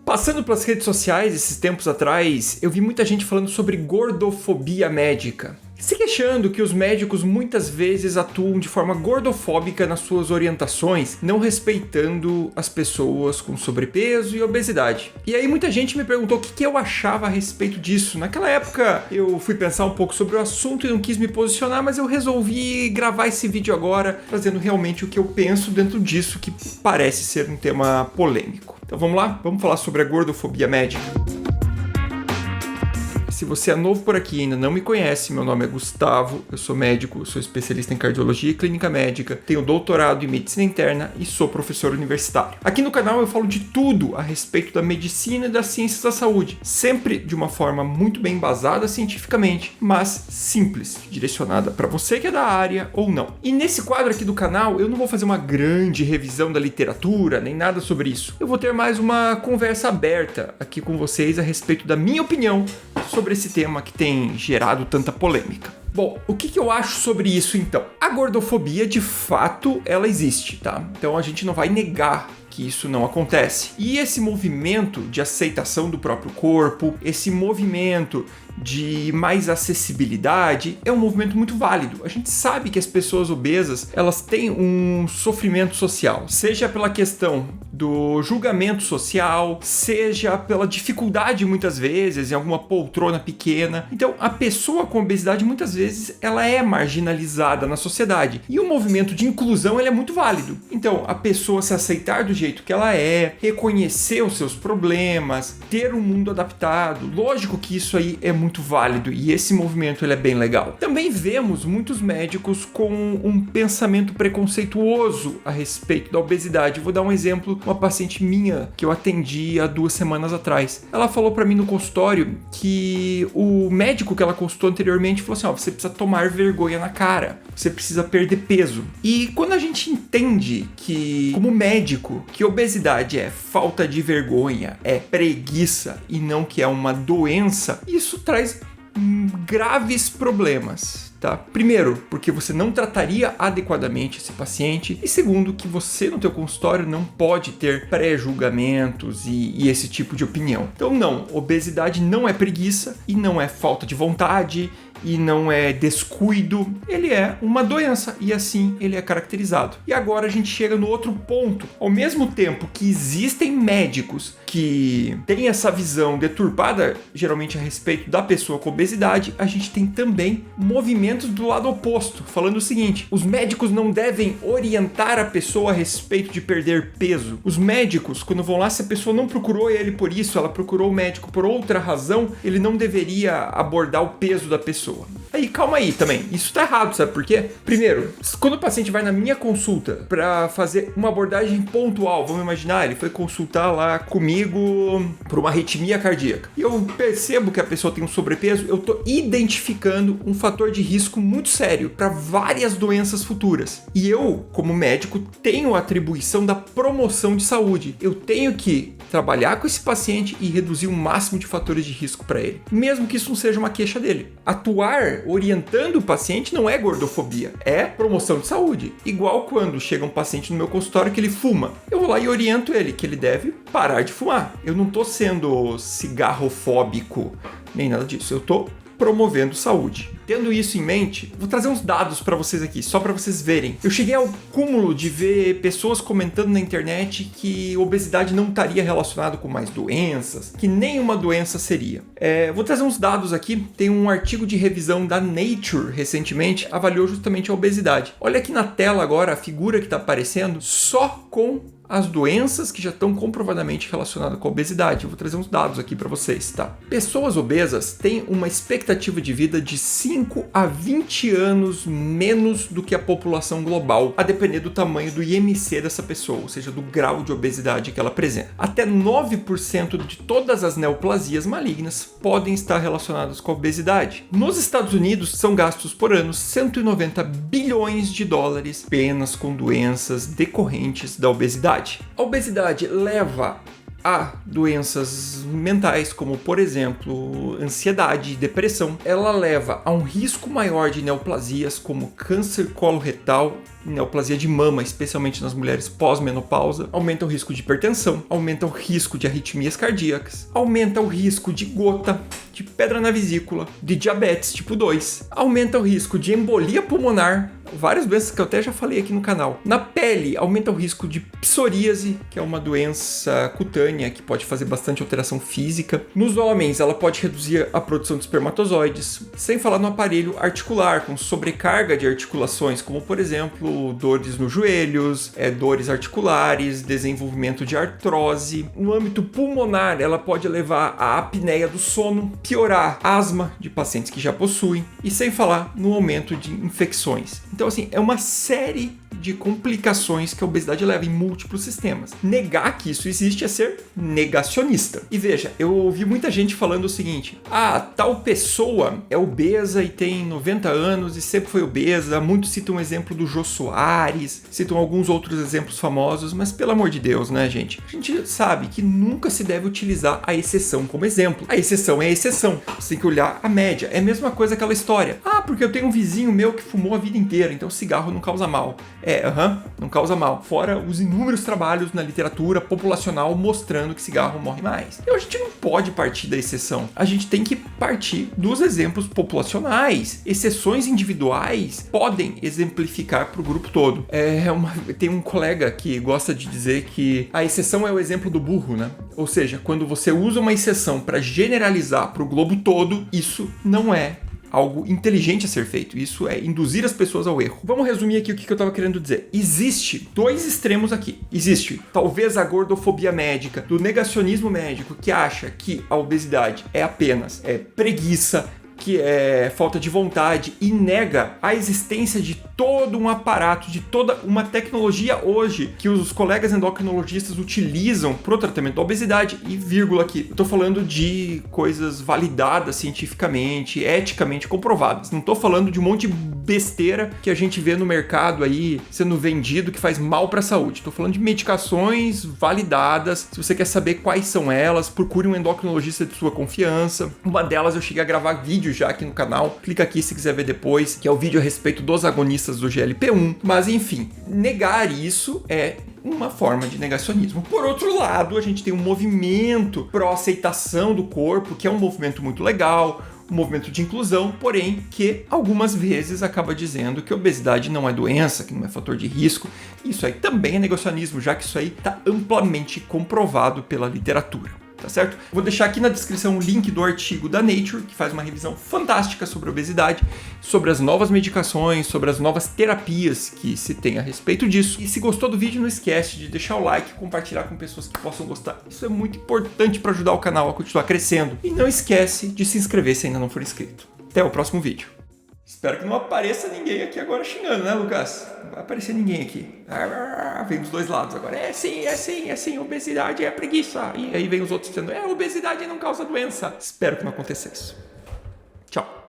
Passando pelas redes sociais esses tempos atrás, eu vi muita gente falando sobre gordofobia médica, se queixando que os médicos muitas vezes atuam de forma gordofóbica nas suas orientações, não respeitando as pessoas com sobrepeso e obesidade. E aí muita gente me perguntou o que eu achava a respeito disso. Naquela época eu fui pensar um pouco sobre o assunto e não quis me posicionar, mas eu resolvi gravar esse vídeo agora, trazendo realmente o que eu penso dentro disso, que parece ser um tema polêmico. Então vamos lá? Vamos falar sobre a gordofobia médica. Se você é novo por aqui e ainda não me conhece, meu nome é Gustavo, eu sou médico, sou especialista em cardiologia e clínica médica, tenho doutorado em medicina interna e sou professor universitário. Aqui no canal eu falo de tudo a respeito da medicina e das ciências da saúde, sempre de uma forma muito bem embasada cientificamente, mas simples, direcionada para você que é da área ou não. E nesse quadro aqui do canal eu não vou fazer uma grande revisão da literatura, nem nada sobre isso. Eu vou ter mais uma conversa aberta aqui com vocês a respeito da minha opinião sobre esse tema que tem gerado tanta polêmica. Bom, o que eu acho sobre isso então? A gordofobia, de fato, ela existe, tá? Então a gente não vai negar que isso não acontece. E esse movimento de aceitação do próprio corpo, esse movimento de mais acessibilidade é um movimento muito válido. A gente sabe que as pessoas obesas, elas têm um sofrimento social, seja pela questão do julgamento social, seja pela dificuldade muitas vezes em alguma poltrona pequena. Então, a pessoa com obesidade muitas vezes ela é marginalizada na sociedade. E o movimento de inclusão ele é muito válido. Então, a pessoa se aceitar do jeito que ela é, reconhecer os seus problemas, ter um mundo adaptado. Lógico que isso aí é muito válido e esse movimento ele é bem legal. Também vemos muitos médicos com um pensamento preconceituoso a respeito da obesidade. Vou dar um exemplo, uma paciente minha que eu atendi há 2 semanas atrás. Ela falou para mim no consultório que o médico que ela consultou anteriormente falou assim, você precisa tomar vergonha na cara, você precisa perder peso. E quando a gente entende que, como médico, que obesidade é falta de vergonha, é preguiça e não que é uma doença, isso traz graves problemas, tá? Primeiro, porque você não trataria adequadamente esse paciente e segundo, que você no teu consultório não pode ter pré-julgamentos e esse tipo de opinião. Então não, obesidade não é preguiça e não é falta de vontade e não é descuido, ele é uma doença e assim ele é caracterizado. E agora a gente chega no outro ponto. Ao mesmo tempo que existem médicos que têm essa visão deturpada, geralmente a respeito da pessoa com obesidade, a gente tem também movimentos do lado oposto, falando o seguinte, os médicos não devem orientar a pessoa a respeito de perder peso. Os médicos, quando vão lá, se a pessoa não procurou ele por isso, ela procurou o médico por outra razão, ele não deveria abordar o peso da pessoa. Aí, calma aí também, isso tá errado, sabe por quê? Primeiro, quando o paciente vai na minha consulta para fazer uma abordagem pontual, vamos imaginar, ele foi consultar lá comigo por uma arritmia cardíaca, e eu percebo que a pessoa tem um sobrepeso, eu tô identificando um fator de risco muito sério para várias doenças futuras. E eu, como médico, tenho a atribuição da promoção de saúde. Eu tenho que trabalhar com esse paciente e reduzir o máximo de fatores de risco para ele, mesmo que isso não seja uma queixa dele. Atuar orientando o paciente não é gordofobia, é promoção de saúde. Igual quando chega um paciente no meu consultório que ele fuma, eu vou lá e oriento ele que ele deve parar de fumar. Eu não tô sendo cigarrofóbico, nem nada disso, eu tô promovendo saúde. Tendo isso em mente, vou trazer uns dados para vocês aqui, só para vocês verem. Eu cheguei ao cúmulo de ver pessoas comentando na internet que obesidade não estaria relacionado com mais doenças, que nenhuma doença seria. Vou trazer uns dados aqui. Tem um artigo de revisão da Nature recentemente, avaliou justamente a obesidade. Olha aqui na tela agora a figura que está aparecendo só com as doenças que já estão comprovadamente relacionadas com a obesidade. Eu vou trazer uns dados aqui para vocês, tá? Pessoas obesas têm uma expectativa de vida de 5 a 20 anos menos do que a população global, a depender do tamanho do IMC dessa pessoa, ou seja, do grau de obesidade que ela apresenta. Até 9% de todas as neoplasias malignas podem estar relacionadas com a obesidade. Nos Estados Unidos, são gastos por ano 190 bilhões de dólares apenas com doenças decorrentes da obesidade. A obesidade leva a doenças mentais, como por exemplo, ansiedade e depressão. Ela leva a um risco maior de neoplasias como câncer coloretal, neoplasia de mama, especialmente nas mulheres pós-menopausa, aumenta o risco de hipertensão, aumenta o risco de arritmias cardíacas, aumenta o risco de gota, de pedra na vesícula, de diabetes tipo 2, aumenta o risco de embolia pulmonar, várias doenças que eu até já falei aqui no canal. Na pele, aumenta o risco de psoríase, que é uma doença cutânea que pode fazer bastante alteração física. Nos homens, ela pode reduzir a produção de espermatozoides, sem falar no aparelho articular, com sobrecarga de articulações, como por exemplo, dores nos joelhos, dores articulares, desenvolvimento de artrose. No âmbito pulmonar, ela pode levar à apneia do sono, piorar asma de pacientes que já possuem, e sem falar no aumento de infecções. Então, assim, é uma série de complicações que a obesidade leva em múltiplos sistemas. Negar que isso existe é ser negacionista. E veja, eu ouvi muita gente falando o seguinte: tal pessoa é obesa e tem 90 anos e sempre foi obesa. Muitos citam o exemplo do Jô Soares, citam alguns outros exemplos famosos, mas pelo amor de Deus, né, gente? A gente sabe que nunca se deve utilizar a exceção como exemplo. A exceção é a exceção. Você tem que olhar a média. É a mesma coisa aquela história. Porque eu tenho um vizinho meu que fumou a vida inteira, então cigarro não causa mal. Não causa mal. Fora os inúmeros trabalhos na literatura populacional mostrando que cigarro morre mais. Então a gente não pode partir da exceção. A gente tem que partir dos exemplos populacionais. Exceções individuais podem exemplificar para o grupo todo. Tem um colega que gosta de dizer que a exceção é o exemplo do burro, né? Ou seja, quando você usa uma exceção para generalizar para o globo todo, isso não é algo inteligente a ser feito. Isso é induzir as pessoas ao erro. Vamos resumir aqui o que eu estava querendo dizer. Existe dois extremos aqui. Existe talvez a gordofobia médica, do negacionismo médico, que acha que a obesidade é apenas preguiça, que é falta de vontade, e nega a existência de todo um aparato, de toda uma tecnologia hoje que os colegas endocrinologistas utilizam para o tratamento da obesidade, e vírgula aqui, eu tô falando de coisas validadas cientificamente, eticamente comprovadas. Não tô falando de um monte de besteira que a gente vê no mercado aí sendo vendido que faz mal para a saúde. Tô falando de medicações validadas. Se você quer saber quais são elas, procure um endocrinologista de sua confiança. Uma delas eu cheguei a gravar vídeo já aqui no canal, clica aqui se quiser ver depois, que é o vídeo a respeito dos agonistas do GLP-1, mas enfim, negar isso é uma forma de negacionismo. Por outro lado, a gente tem um movimento pró-aceitação do corpo, que é um movimento muito legal, um movimento de inclusão, porém que algumas vezes acaba dizendo que a obesidade não é doença, que não é fator de risco. Isso aí também é negacionismo, já que isso aí está amplamente comprovado pela literatura. Tá certo? Vou deixar aqui na descrição o link do artigo da Nature, que faz uma revisão fantástica sobre a obesidade, sobre as novas medicações, sobre as novas terapias que se tem a respeito disso. E se gostou do vídeo, não esquece de deixar o like e compartilhar com pessoas que possam gostar. Isso é muito importante para ajudar o canal a continuar crescendo. E não esquece de se inscrever se ainda não for inscrito. Até o próximo vídeo. Espero que não apareça ninguém aqui agora xingando, né, Lucas? Não vai aparecer ninguém aqui. Vem dos dois lados agora. É sim, obesidade é preguiça. E aí vem os outros dizendo, obesidade não causa doença. Espero que não aconteça isso. Tchau.